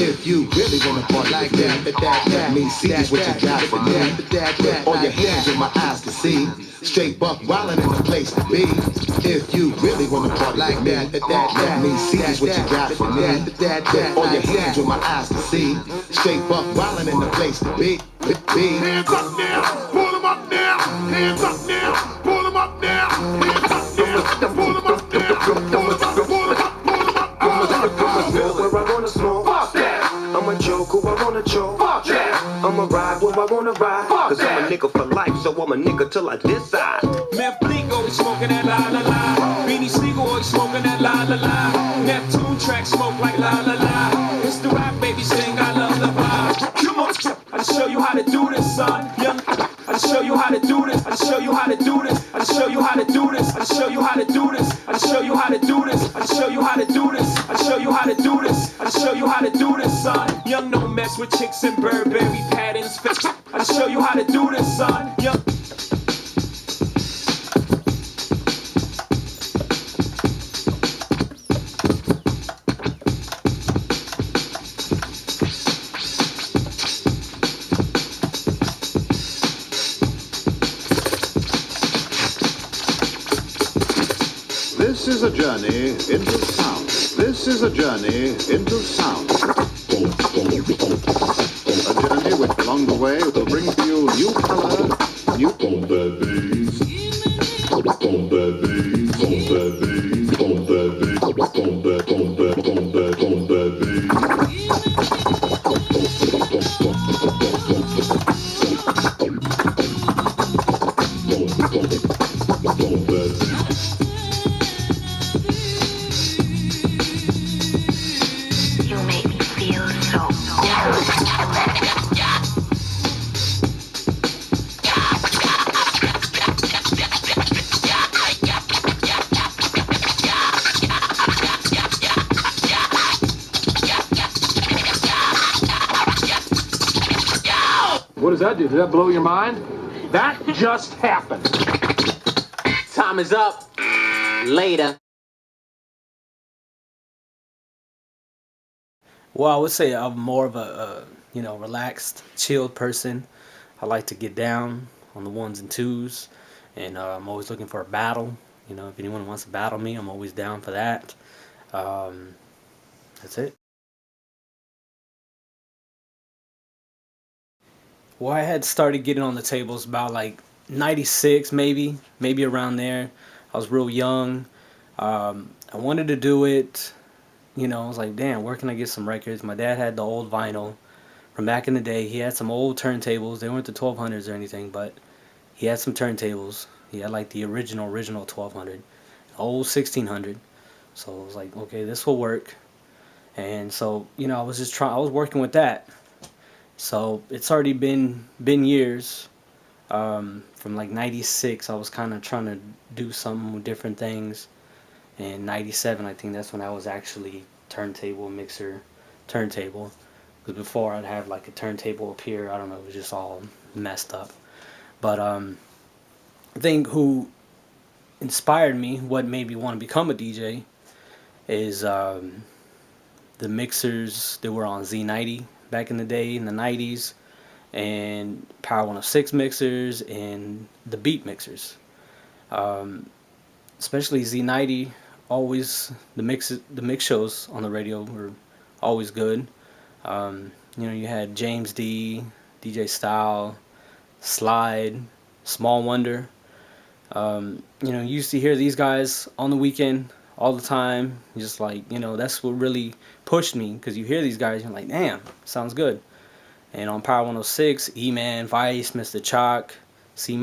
If you really wanna party like that, let me see just what you got for me. All your hands in my eyes to see. Straight buck wildin' in the place to be. If you really wanna party like that, let me see just what you got for me. All your hands in my eyes to see. Straight buck wildin' in the place to be. Hands up now, pull them up now. Hands up now, pull them up now. Hands up now, pull them up now. Pull them up, pull them up, pull them up. Where I wanna smoke, fuck that. I'ma choke who I wanna choke, fuck that. I'ma ride where I wanna ride, cause I'm a nigga for life, so I'm a nigga till I decide. Man, Bleak always smoking that la la la. Beanie Siegel always smoking that la la la. Neptune track smoke like la la la. It's the rap baby sing I love the vibe. Come on, I'll show you how to do this, son. Young, I'll show you how to do this. I'll show you how to do this. I'll show you how to do this. I'll show you how to do this. I'll show you how to do this. I'll show you how to do this. I'll show you how to do this. I'll show you how to do this, son. Young, don't mess with chicks and Burberry patterns. I'll show you how to do this, son. Young. This is a journey into sound. This is a journey into sound. A journey which along the way will bring to you new color, new on that bass, on that bass, on that bass, on that bass, on that, on that, on that, on that bass. What does that do? Does that blow your mind? That just happened. Time is up. Later. Well, I would say I'm more of a relaxed, chilled person. I like to get down on the ones and twos, and I'm always looking for a battle. If anyone wants to battle me, I'm always down for that. That's it. Well, I had started getting on the tables about like 96, maybe around there. I was real young. I wanted to do it. I was like, damn, where can I get some records? My dad had the old vinyl from back in the day. He had some old turntables. They weren't the 1200s or anything, but he had some turntables. He had like the original 1200, old 1600. So I was like, okay, this will work. And so, I was working with that. So it's already been years. From like 96, I was kind of trying to do some different things. And 97, I think that's when I was actually mixer turntable. Because before I'd have like a turntable up here. I don't know, it was just all messed up. But I think who inspired me, what made me want to become a DJ, is the mixers that were on Z90 back in the day, in the 90s, and Power 106 mixers and the beat mixers. Especially Z90, always the mix shows on the radio were always good. You had James D, DJ Style, Slide, Small Wonder. You used to hear these guys on the weekend all the time. Just like, that's what really pushed me, because you hear these guys, you're like, damn, sounds good. And on Power 106, E-Man, Vice, Mr. Chalk, C-,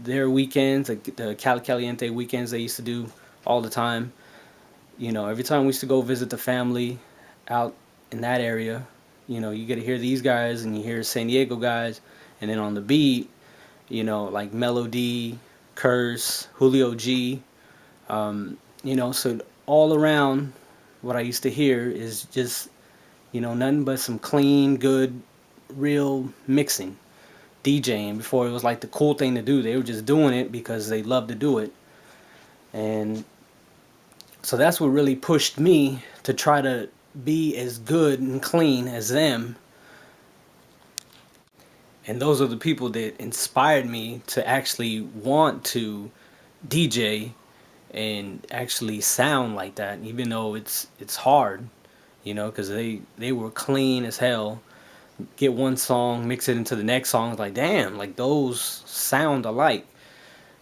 their weekends, the Cali Caliente weekends they used to do all the time. Every time we used to go visit the family out in that area, you get to hear these guys and you hear San Diego guys. And then on the beat, like Melody, Curse, Julio G. So all around what I used to hear is just, nothing but some clean, good, real mixing, DJing. Before it was like the cool thing to do. They were just doing it because they loved to do it. And so that's what really pushed me to try to be as good and clean as them. And those are the people that inspired me to actually want to DJ and actually sound like that, even though it's hard, you know, because they were clean as hell. Get one song, mix it into the next song, it's like damn, like those sound alike.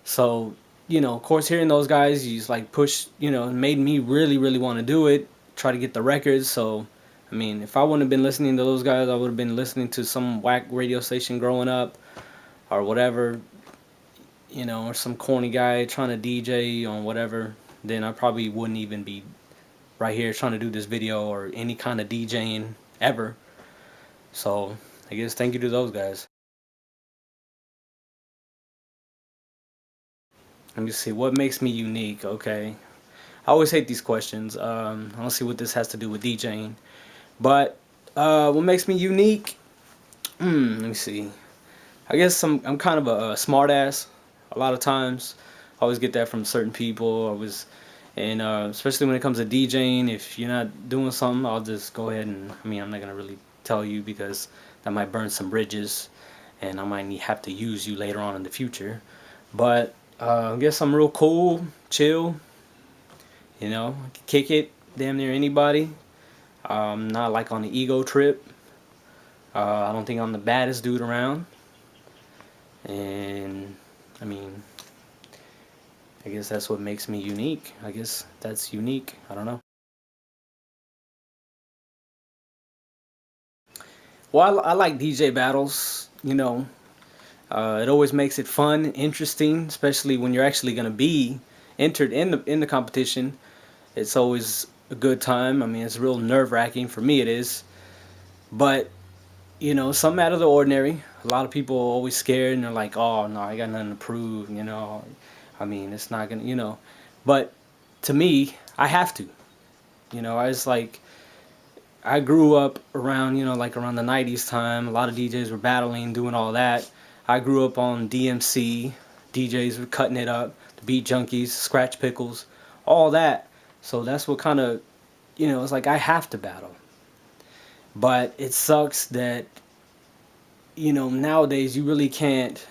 So, you know, of course, hearing those guys, you just like push, you know, made me really, really want to do it, try to get the records. So, I mean, if I wouldn't have been listening to those guys, I would have been listening to some whack radio station growing up or whatever, you know, or some corny guy trying to DJ on whatever. Then I probably wouldn't even be right here trying to do this video or any kind of DJing ever. So, I guess thank you to those guys. Let me see, what makes me unique? Okay. I always hate these questions. I don't see what this has to do with DJing. But what makes me unique? Let me see. I guess I'm kind of a smart ass a lot of times. I always get that from certain people. And especially when it comes to DJing, if you're not doing something, I'll just go ahead and, I mean, I'm not going to really tell you because that might burn some bridges and I might have to use you later on in the future. But I guess I'm real cool, chill, you know, kick it, damn near anybody. Not like on the ego trip. I don't think I'm the baddest dude around. And, I mean, I guess that's what makes me unique. I guess that's unique. I don't know. Well, I like DJ battles, you know. It always makes it fun, interesting, especially when you're actually going to be entered in the competition. It's always a good time. I mean, it's real nerve-wracking. For me, it is. But, you know, something out of the ordinary. A lot of people are always scared, and they're like, oh, no, I got nothing to prove, you know. I mean, it's not going to, you know. But to me, I have to. You know, I was like, I grew up around, you know, like around the 90s time. A lot of DJs were battling, doing all that. I grew up on DMC. DJs were cutting it up. The Beat Junkies, Scratch Pickles, all that. So that's what kind of, you know, it's like I have to battle. But it sucks that, you know, nowadays you really can't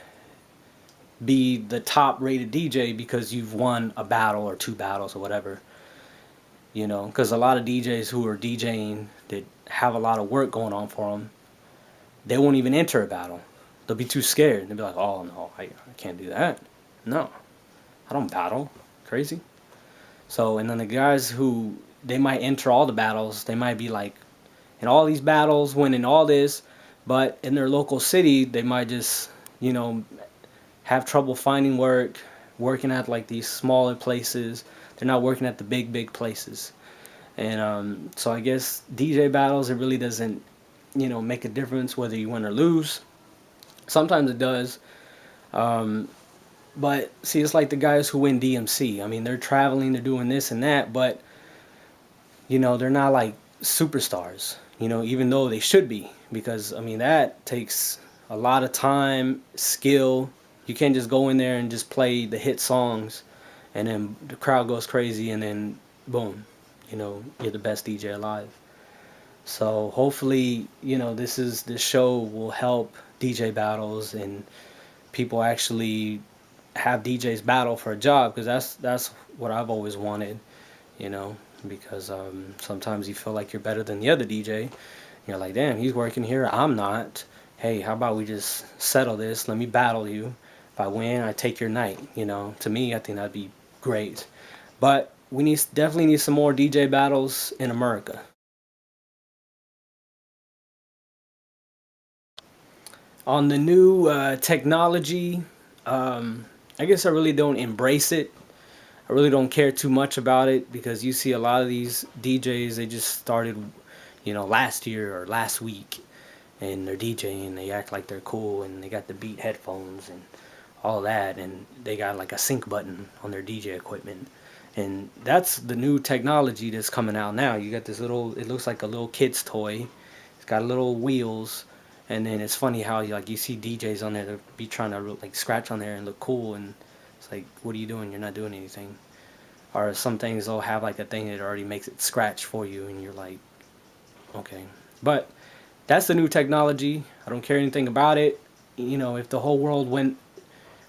be the top rated DJ because you've won a battle or two battles or whatever. You know, because a lot of DJs who are DJing that have a lot of work going on for them, they won't even enter a battle. They'll be too scared. They'll be like, oh, no, I can't do that. No, I don't battle. Crazy. So, and then the guys who, they might enter all the battles. They might be like in all these battles, winning all this. But in their local city, they might just, you know, have trouble finding work, working at like these smaller places. They're not working at the big places. And so I guess DJ battles, it really doesn't, you know, make a difference whether you win or lose. Sometimes it does. But see, it's like the guys who win DMC. I mean, they're traveling, they're doing this and that, but, you know, they're not like superstars, you know, even though they should be. Because, I mean, that takes a lot of time, skill. You can't just go in there and just play the hit songs and then the crowd goes crazy and then boom, you know, you're the best DJ alive. So hopefully, you know, this show will help DJ battles and people actually have DJs battle for a job, because that's what I've always wanted, you know, because sometimes you feel like you're better than the other DJ. You're like, damn, he's working here, I'm not. Hey, how about we just settle this? Let me battle you. If I win, I take your night. You know, to me, I think that'd be great. But we definitely need some more DJ battles in America. On the new technology, I guess I really don't embrace it. I really don't care too much about it, because you see a lot of these DJs, they just started, you know, last year or last week, and they're DJing, they act like they're cool, and they got the Beat headphones and all that, and they got like a sync button on their DJ equipment. And that's the new technology that's coming out now. You got this little, it looks like a little kid's toy. It's got little wheels, and then it's funny how you see DJs on there that be trying to like scratch on there and look cool, and it's like, what are you doing? You're not doing anything. Or some things they'll have like a thing that already makes it scratch for you, and you're like, Okay, but that's the new technology. I don't care anything about it. You know, if the whole world went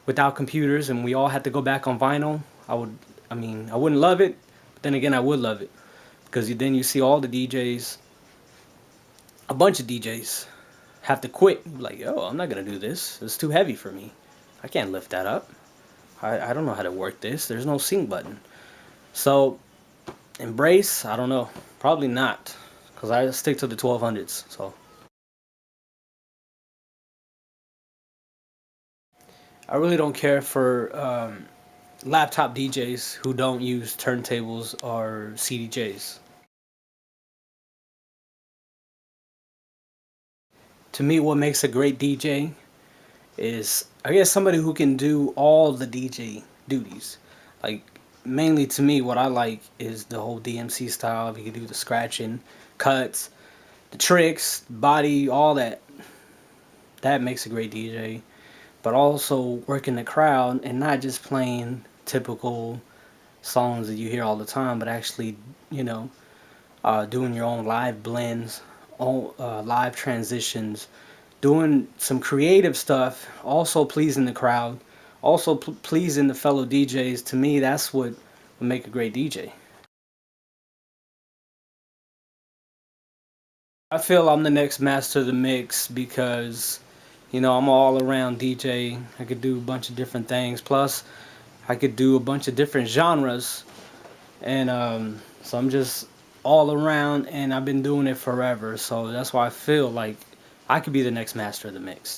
without computers and we all had to go back on vinyl, I mean, I wouldn't love it, but then again, I would love it. Because then you see all the DJs, a bunch of DJs, have to quit. Like, yo, I'm not going to do this. It's too heavy for me. I can't lift that up. I don't know how to work this. There's no sync button. So, embrace, I don't know. Probably not. Because I stick to the 1200s. So, I really don't care for laptop DJs who don't use turntables or CDJs. To me, what makes a great DJ is, I guess, somebody who can do all the DJ duties. Like, mainly to me, what I like is the whole DMC style. If you can do the scratching, cuts, the tricks, body, all that. That makes a great DJ. But also working the crowd and not just playing typical songs that you hear all the time, but actually, you know, doing your own live blends, live transitions, doing some creative stuff, also pleasing the crowd, also pleasing the fellow DJs. To me, that's what would make a great DJ. I feel I'm the next master of the mix because, you know, I'm all around DJ. I could do a bunch of different things. Plus, I could do a bunch of different genres. And so I'm just all around, and I've been doing it forever. So that's why I feel like I could be the next master of the mix.